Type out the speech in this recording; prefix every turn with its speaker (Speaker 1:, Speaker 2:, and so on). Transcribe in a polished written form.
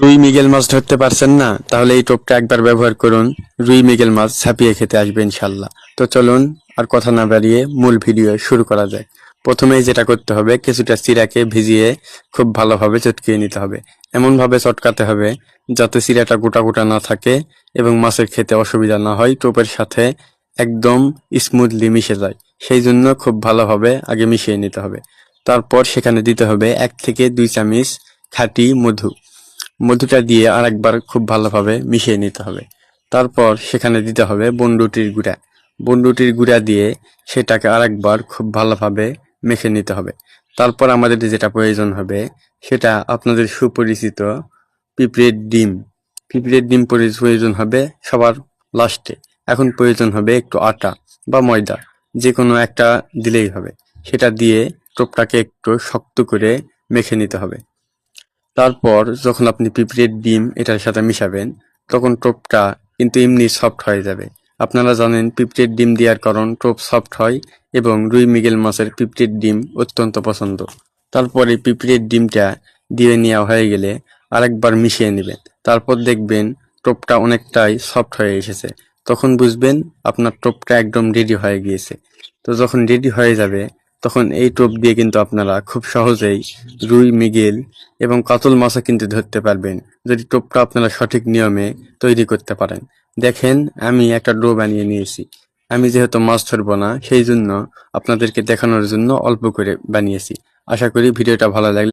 Speaker 1: রুই মৃগেল মাছ ধরতে পারছেন না? তাহলে এই টোপটা একবার ব্যবহার করুন। রুই মৃগেল মাছ ছাপিয়ে খেতে আসবে ইনশাল্লাহ। তো চলুন আর কথা না বাড়িয়ে মূল ভিডিও শুরু করা যাক। প্রথমেই যেটা করতে হবে, কিছুটা চিরাকে ভিজিয়ে খুব ভালোভাবে চটকিয়ে নিতে হবে। এমনভাবে চটকাতে হবে যাতে চিরাটা গোটা গোটা না থাকে এবং মাছের খেতে অসুবিধা না হয়, টোপের সাথে একদম স্মুথলি মিশে যায়। সেই জন্য খুব ভালোভাবে আগে মিশিয়ে নিতে হবে। তারপর সেখানে দিতে হবে 1 থেকে 2 চামচ খাঁটি মধু। মধুটা দিয়ে আরেকবার খুব ভালোভাবে মিশিয়ে নিতে হবে। তারপর সেখানে দিতে হবে বনরুটির গুঁড়া। বনরুটির গুঁড়া দিয়ে সেটাকে আরেকবার খুব ভালোভাবে মেখে নিতে হবে। তারপর আমাদের যেটা প্রয়োজন হবে সেটা আপনাদের সুপরিচিত পিঁপড়ের ডিম। পিঁপড়ের ডিম প্রয়োজন হবে সবার লাস্টে। এখন প্রয়োজন হবে একটু আটা বা ময়দা, যে কোনো একটা দিলেই হবে। সেটা দিয়ে টোপটাকে একটু শক্ত করে মেখে নিতে হবে। তারপর যখন আপনি পিঁপড়ের ডিম এটার সাথে মিশাবেন, তখন টোপটা কিন্তু এমনি সফট হয়ে যাবে। আপনারা জানেন পিঁপড়ের ডিম দেওয়ার কারণ টোপ সফট হয় এবং রুই মৃগেল মাছের পিঁপড়ের ডিম অত্যন্ত পছন্দ। তারপরে পিঁপড়ের ডিমটা দিয়ে নেওয়া হয়ে গেলে আরেকবার মিশিয়ে নেবেন। তারপর দেখবেন টোপটা অনেকটাই সফট হয়ে এসেছে। তখন বুঝবেন আপনার টোপটা একদম রেডি হয়ে গিয়েছে। তো যখন রেডি হয়ে যাবে তখন এই টোপ দিয়ে কিন্তু আপনারা খুব সহজেই রুই মৃগেল এবং কাতল মাছও কিন্তু ধরতে পারবেন, যদি টোপটা আপনারা সঠিক নিয়মে তৈরি করতে পারেন। দেখেন, আমি একটা ডো বানিয়ে নিয়েছি। আমি যেহেতু মাছ ধরবো না, সেই জন্য আপনাদেরকে দেখানোর জন্য অল্প করে বানিয়েছি। আশা করি ভিডিওটা ভালো লাগলে